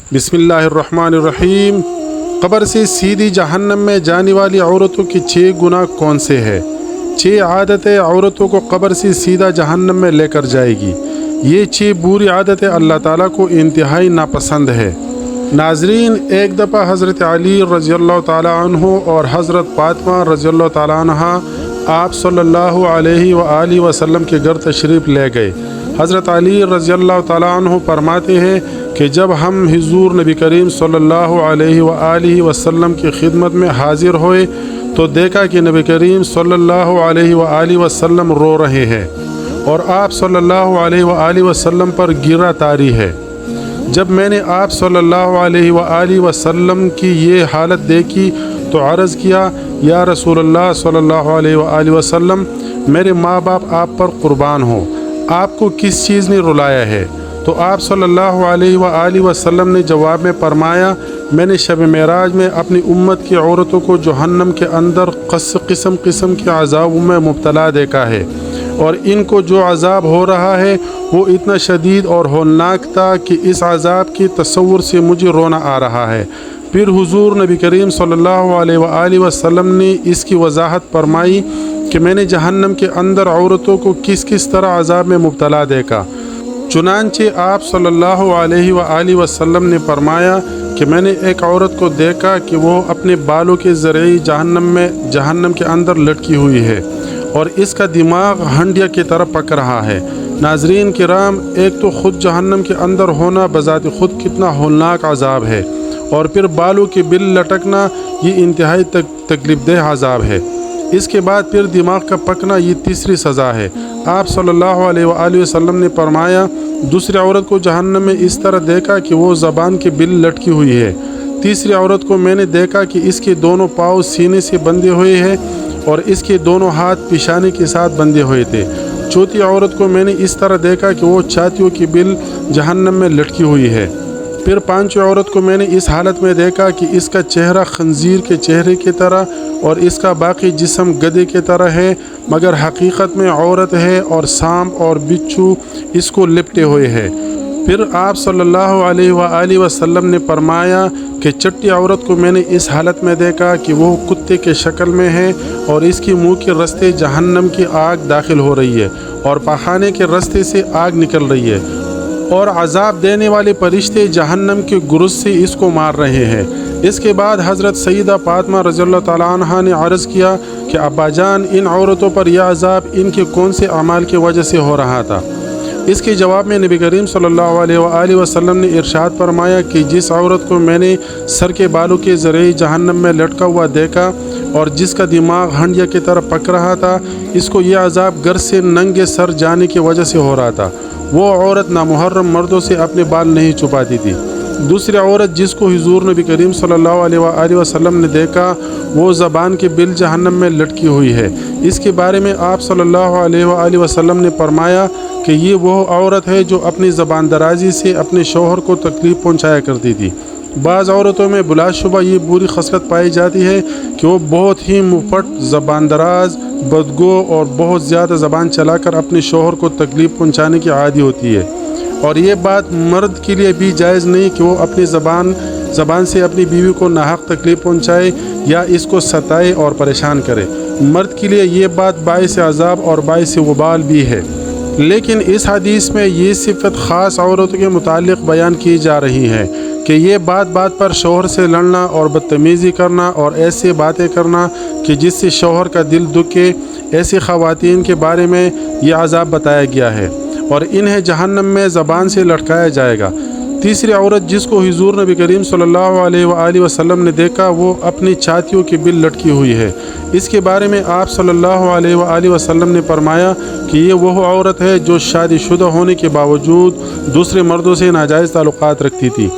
بسم اللہ الرحمن الرحیم۔ قبر سے سیدھی جہنم میں جانے والی عورتوں کے 6 گناہ کون سے ہیں؟ 6 عادتیں عورتوں کو قبر سے سیدھا جہنم میں لے کر جائے گی۔ یہ 6 بری عادتیں اللہ تعالیٰ کو انتہائی ناپسند ہے۔ ناظرین، ایک دفعہ حضرت علی رضی اللہ تعالیٰ عنہ اور حضرت فاطمہ رضی اللہ تعالیٰ عنہ آپ صلی اللہ علیہ وآلہ وسلم کے گھر تشریف لے گئے۔ حضرت علی رضی اللہ تعالیٰ عنہ فرماتے ہیں کہ جب ہم حضور نبی کریم صلی اللہ علیہ وآلہ وسلم کی خدمت میں حاضر ہوئے تو دیکھا کہ نبی کریم صلی اللہ علیہ وآلہ وسلم رو رہے ہیں اور آپ صلی اللہ علیہ وآلہ وسلم پر گرہ طاری ہے۔ جب میں نے آپ صلی اللہ علیہ وآلہ وسلم کی یہ حالت دیکھی تو عرض کیا، یا رسول اللہ صلی اللہ علیہ وآلہ وسلم، میرے ماں باپ آپ پر قربان ہوں، آپ کو کس چیز نے رلایا ہے؟ تو آپ صلی اللہ علیہ وآلہ وسلم نے جواب میں فرمایا، میں نے شب معراج میں اپنی امت کی عورتوں کو جہنم کے اندر قسم قسم کے عذابوں میں مبتلا دیکھا ہے، اور ان کو جو عذاب ہو رہا ہے وہ اتنا شدید اور ہولناک تھا کہ اس عذاب کے تصور سے مجھے رونا آ رہا ہے۔ پھر حضور نبی کریم صلی اللہ علیہ وآلہ وسلم نے اس کی وضاحت فرمائی کہ میں نے جہنم کے اندر عورتوں کو کس طرح عذاب میں مبتلا دیکھا۔ چنانچہ آپ صلی اللہ علیہ وآلہ وسلم نے فرمایا کہ میں نے ایک عورت کو دیکھا کہ وہ اپنے بالوں کے ذریعے جہنم کے اندر لٹکی ہوئی ہے اور اس کا دماغ ہنڈیا کی طرف پک رہا ہے۔ ناظرین کرام، ایک تو خود جہنم کے اندر ہونا بذات خود کتنا ہولناک عذاب ہے، اور پھر بالوں کے بل لٹکنا یہ انتہائی تکلیف دہ عذاب ہے۔ اس کے بعد پھر دماغ کا پکنا یہ تیسری سزا ہے۔ آپ صلی اللہ علیہ وآلہ وسلم نے فرمایا، دوسری عورت کو جہنم میں اس طرح دیکھا کہ وہ زبان کے بل لٹکی ہوئی ہے۔ تیسری عورت کو میں نے دیکھا کہ اس کے دونوں پاؤں سینے سے بندھے ہوئے ہیں اور اس کے دونوں ہاتھ پیشانی کے ساتھ بندھے ہوئے تھے۔ چوتھی عورت کو میں نے اس طرح دیکھا کہ وہ چھاتیوں کی بل جہنم میں لٹکی ہوئی ہے۔ پھر پانچویں عورت کو میں نے اس حالت میں دیکھا کہ اس کا چہرہ خنزیر کے چہرے کی طرح اور اس کا باقی جسم گدھے کی طرح ہے، مگر حقیقت میں عورت ہے اور سانپ اور بچھو اس کو لپٹے ہوئے ہیں۔ پھر آپ صلی اللہ علیہ وآلہ وسلم نے فرمایا کہ چھٹی عورت کو میں نے اس حالت میں دیکھا کہ وہ کتے کے شکل میں ہے اور اس کی منہ کے رستے جہنم کی آگ داخل ہو رہی ہے اور پخانے کے رستے سے آگ نکل رہی ہے، اور عذاب دینے والے فرشتے جہنم کے گرز سے اس کو مار رہے ہیں۔ اس کے بعد حضرت سیدہ فاطمہ رضی اللہ تعالیٰ عنہ نے عرض کیا کہ ابا جان، ان عورتوں پر یہ عذاب ان کے کون سے اعمال کی وجہ سے ہو رہا تھا؟ اس کے جواب میں نبی کریم صلی اللہ علیہ وآلہ وسلم نے ارشاد فرمایا کہ جس عورت کو میں نے سر کے بالوں کے ذریعے جہنم میں لٹکا ہوا دیکھا اور جس کا دماغ ہنڈیا کی طرف پک رہا تھا، اس کو یہ عذاب گھر سے ننگے سر جانے کی وجہ سے ہو رہا تھا۔ وہ عورت نامحرم مردوں سے اپنے بال نہیں چھپاتی تھی۔ دوسری عورت جس کو حضور نبی کریم صلی اللہ علیہ وآلہ وسلم نے دیکھا، وہ زبان کے بل جہنم میں لٹکی ہوئی ہے۔ اس کے بارے میں آپ صلی اللہ علیہ وآلہ وسلم نے فرمایا کہ یہ وہ عورت ہے جو اپنی زبان درازی سے اپنے شوہر کو تکلیف پہنچایا کرتی تھی۔ بعض عورتوں میں بلا شبہ یہ بری خصلت پائی جاتی ہے کہ وہ بہت ہی مفٹ، زبان دراز، بدگو اور بہت زیادہ زبان چلا کر اپنے شوہر کو تکلیف پہنچانے کی عادی ہوتی ہے، اور یہ بات مرد کے لیے بھی جائز نہیں کہ وہ اپنی زبان سے اپنی بیوی کو ناحق تکلیف پہنچائے یا اس کو ستائے اور پریشان کرے۔ مرد کے لیے یہ بات باعث عذاب اور باعث وبال بھی ہے، لیکن اس حدیث میں یہ صفت خاص عورتوں کے متعلق بیان کی جا رہی ہے کہ یہ بات پر شوہر سے لڑنا اور بدتمیزی کرنا اور ایسی باتیں کرنا کہ جس سے شوہر کا دل دکھے، ایسی خواتین کے بارے میں یہ عذاب بتایا گیا ہے اور انہیں جہنم میں زبان سے لٹکایا جائے گا۔ تیسری عورت جس کو حضور نبی کریم صلی اللہ علیہ وآلہ وسلم نے دیکھا، وہ اپنی چھاتیوں کی بل لٹکی ہوئی ہے۔ اس کے بارے میں آپ صلی اللہ علیہ وآلہ وسلم نے فرمایا کہ یہ وہ عورت ہے جو شادی شدہ ہونے کے باوجود دوسرے مردوں سے ناجائز تعلقات رکھتی تھی۔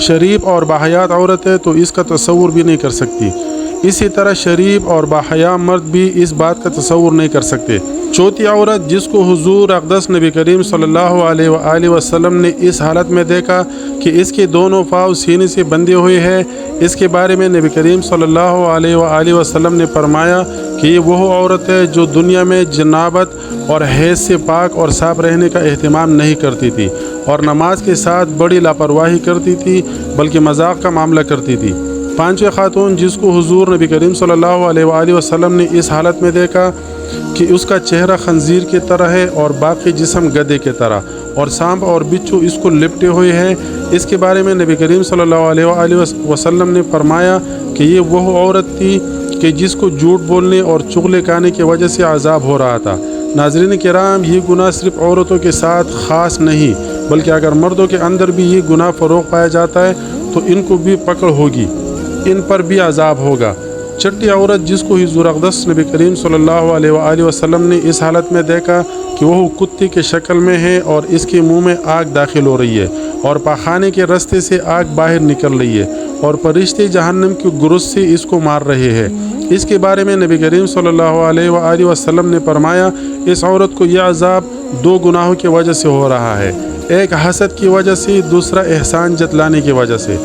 شریف اور باحیات عورت ہے تو اس کا تصور بھی نہیں کر سکتی، اسی طرح شریف اور باحیا مرد بھی اس بات کا تصور نہیں کر سکتے۔ چوتھی عورت جس کو حضور اقدس نبی کریم صلی اللہ علیہ وآلہ وسلم نے اس حالت میں دیکھا کہ اس کے دونوں پاؤں سینے سے بندھے ہوئے ہیں، اس کے بارے میں نبی کریم صلی اللہ علیہ وآلہ وسلم نے فرمایا کہ یہ وہ عورت ہے جو دنیا میں جنابت اور حیض سے پاک اور صاف رہنے کا اہتمام نہیں کرتی تھی اور نماز کے ساتھ بڑی لاپرواہی کرتی تھی بلکہ مذاق کا معاملہ کرتی تھی۔ پانچویں خاتون جس کو حضور نبی کریم صلی اللہ علیہ وآلہ وسلم نے اس حالت میں دیکھا کہ اس کا چہرہ خنزیر کی طرح ہے اور باقی جسم گدھے کی طرح اور سانپ اور بچھو اس کو لپٹے ہوئے ہیں، اس کے بارے میں نبی کریم صلی اللہ علیہ وآلہ وسلم نے فرمایا کہ یہ وہ عورت تھی کہ جس کو جھوٹ بولنے اور چغلے کھانے کی وجہ سے عذاب ہو رہا تھا۔ ناظرین کرام، یہ گناہ صرف عورتوں کے ساتھ خاص نہیں بلکہ اگر مردوں کے اندر بھی یہ گناہ فروغ پایا جاتا ہے تو ان کو بھی پکڑ ہوگی، ان پر بھی عذاب ہوگا۔ چھٹی عورت جس کو حضور اقدس نبی کریم صلی اللہ علیہ وآلہ وسلم نے اس حالت میں دیکھا کہ وہ کتے کے شکل میں ہے اور اس کے منہ میں آگ داخل ہو رہی ہے اور پاخانے کے رستے سے آگ باہر نکل رہی ہے اور فرشتے جہنم کی گرز سے اس کو مار رہے ہیں، اس کے بارے میں نبی کریم صلی اللہ علیہ وآلہ وسلم نے فرمایا اس عورت کو یہ عذاب دو گناہوں کی وجہ سے ہو رہا ہے، ایک حسد کی وجہ سے، دوسرا احسان جتلانے کی وجہ سے۔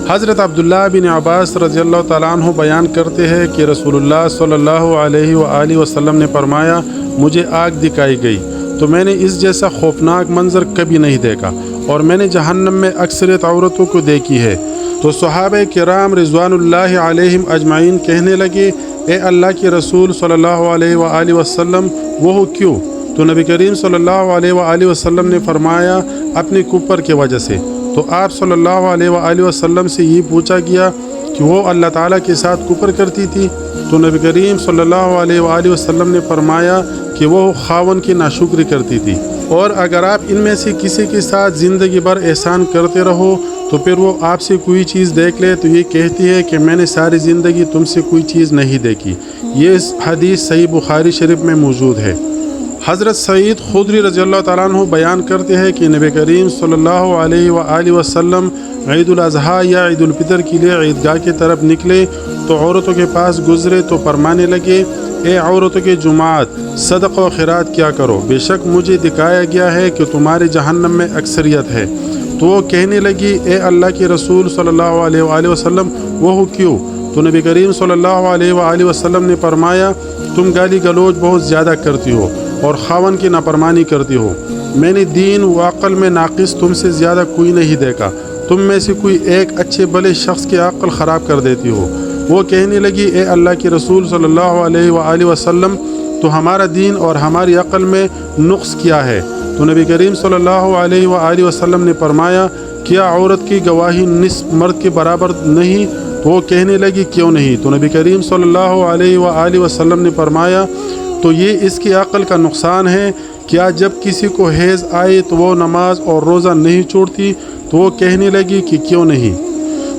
حضرت عبداللہ بن عباس رضی اللہ تعالیٰ عنہ بیان کرتے ہیں کہ رسول اللہ صلی اللہ علیہ وآلہ وسلم نے فرمایا مجھے آگ دکھائی گئی تو میں نے اس جیسا خوفناک منظر کبھی نہیں دیکھا اور میں نے جہنم میں اکثریت عورتوں کو دیکھی ہے۔ تو صحابہ کرام رضوان اللہ علیہم اجمعین کہنے لگے اے اللہ کے رسول صلی اللہ علیہ وآلہ وسلم وہ کیوں؟ تو نبی کریم صلی اللہ علیہ وآلہ وسلم نے فرمایا اپنے کفر کی وجہ سے۔ تو آپ صلی اللہ علیہ وآلہ وسلم سے یہ پوچھا گیا کہ وہ اللہ تعالیٰ کے ساتھ کفر کرتی تھی؟ تو نبی کریم صلی اللہ علیہ وآلہ وسلم نے فرمایا کہ وہ خاون کی ناشکری کرتی تھی، اور اگر آپ ان میں سے کسی کے ساتھ زندگی بھر احسان کرتے رہو تو پھر وہ آپ سے کوئی چیز دیکھ لے تو یہ کہتی ہے کہ میں نے ساری زندگی تم سے کوئی چیز نہیں دیکھی۔ یہ حدیث صحیح بخاری شریف میں موجود ہے۔ حضرت سعید خدری رضی اللہ تعالیٰ عنہ بیان کرتے ہیں کہ نبی کریم صلی اللہ علیہ وآلہ وسلم عید الاضحیٰ یا عید الفطر کے لیے عیدگاہ کی طرف نکلے تو عورتوں کے پاس گزرے تو فرمانے لگے اے عورتوں کے جماعت، صدقہ و خیرات کیا کرو، بے شک مجھے دکھایا گیا ہے کہ تمہارے جہنم میں اکثریت ہے۔ تو وہ کہنے لگی اے اللہ کے رسول صلی اللہ علیہ وآلہ وسلم وہ کیوں؟ تو نبی کریم صلی اللہ علیہ وآلہ وسلم نے فرمایا تم گالی گلوچ بہت زیادہ کرتی ہو اور خاون کی نافرمانی کرتی ہو، میں نے دین و عقل میں ناقص تم سے زیادہ کوئی نہیں دیکھا، تم میں سے کوئی ایک اچھے بھلے شخص کی عقل خراب کر دیتی ہو۔ وہ کہنے لگی اے اللہ کے رسول صلی اللہ علیہ وآلہ وسلم تو ہمارا دین اور ہماری عقل میں نقص کیا ہے؟ تو نبی کریم صلی اللہ علیہ وآلہ وسلم نے فرمایا کیا عورت کی گواہی نصف مرد کے برابر نہیں؟ تو وہ کہنے لگی کیوں نہیں؟ تو نبی کریم صلی اللہ علیہ وآلہ وسلم نے فرمایا تو یہ اس کی عقل کا نقصان ہے، کیا جب کسی کو حیض آئے تو وہ نماز اور روزہ نہیں چھوڑتی؟ تو وہ کہنے لگی کہ کیوں نہیں؟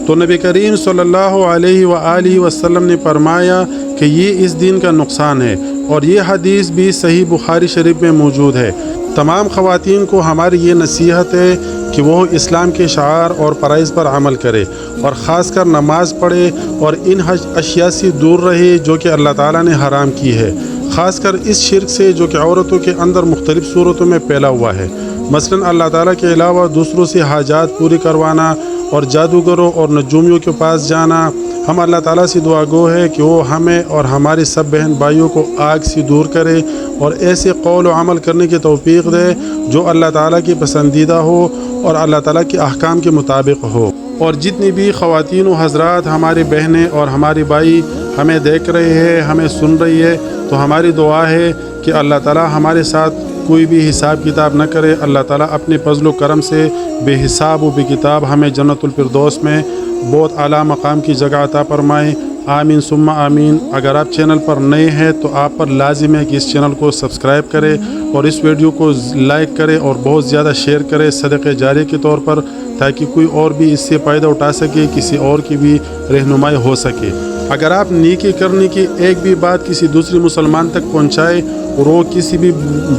تو نبی کریم صلی اللہ علیہ وآلہ وسلم نے فرمایا کہ یہ اس دین کا نقصان ہے، اور یہ حدیث بھی صحیح بخاری شریف میں موجود ہے۔ تمام خواتین کو ہماری یہ نصیحت ہے کہ وہ اسلام کے شعائر اور فرائض پر عمل کرے اور خاص کر نماز پڑھے اور ان اشیاء سے دور رہے جو کہ اللہ تعالیٰ نے حرام کی ہے، خاص کر اس شرک سے جو کہ عورتوں کے اندر مختلف صورتوں میں پھیلا ہوا ہے، مثلا اللہ تعالیٰ کے علاوہ دوسروں سے حاجات پوری کروانا اور جادوگروں اور نجومیوں کے پاس جانا۔ ہم اللہ تعالیٰ سے دعا گو ہے کہ وہ ہمیں اور ہمارے سب بہن بھائیوں کو آگ سے دور کرے اور ایسے قول و عمل کرنے کی توفیق دے جو اللہ تعالیٰ کی پسندیدہ ہو اور اللہ تعالیٰ کے احکام کے مطابق ہو۔ اور جتنی بھی خواتین و حضرات ہماری بہنیں اور ہمارے بھائی ہمیں دیکھ رہے ہیں، ہمیں سن رہی ہے، تو ہماری دعا ہے کہ اللہ تعالیٰ ہمارے ساتھ کوئی بھی حساب کتاب نہ کرے، اللہ تعالیٰ اپنے فضل و کرم سے بے حساب و بے کتاب ہمیں جنت الفردوس میں بہت اعلیٰ مقام کی جگہ عطا فرمائے۔ آمین ثم آمین۔ اگر آپ چینل پر نئے ہیں تو آپ پر لازم ہے کہ اس چینل کو سبسکرائب کرے اور اس ویڈیو کو لائک کرے اور بہت زیادہ شیئر کرے صدقہ جاریہ کے طور پر، تاکہ کوئی اور بھی اس سے فائدہ اٹھا سکے، کسی اور کی بھی رہنمائی ہو سکے۔ اگر آپ نیکی کرنے کی ایک بھی بات کسی دوسری مسلمان تک پہنچائے اور وہ کسی بھی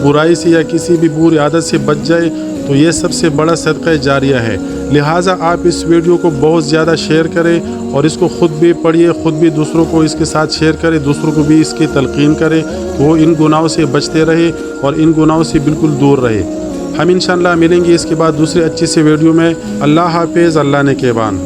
برائی سے یا کسی بھی بری عادت سے بچ جائے تو یہ سب سے بڑا صدقہ جاریہ ہے۔ لہٰذا آپ اس ویڈیو کو بہت زیادہ شیئر کریں اور اس کو خود بھی پڑھیے، خود بھی دوسروں کو اس کے ساتھ شیئر کرے، دوسروں کو بھی اس کی تلقین کرے کہ وہ ان گناہوں سے بچتے رہے اور ان گناہوں سے بالکل دور رہے۔ ہم انشاءاللہ ملیں گے اس کے بعد دوسرے اچھی سے ویڈیو میں۔ اللہ حافظ، اللہ نے کہبان۔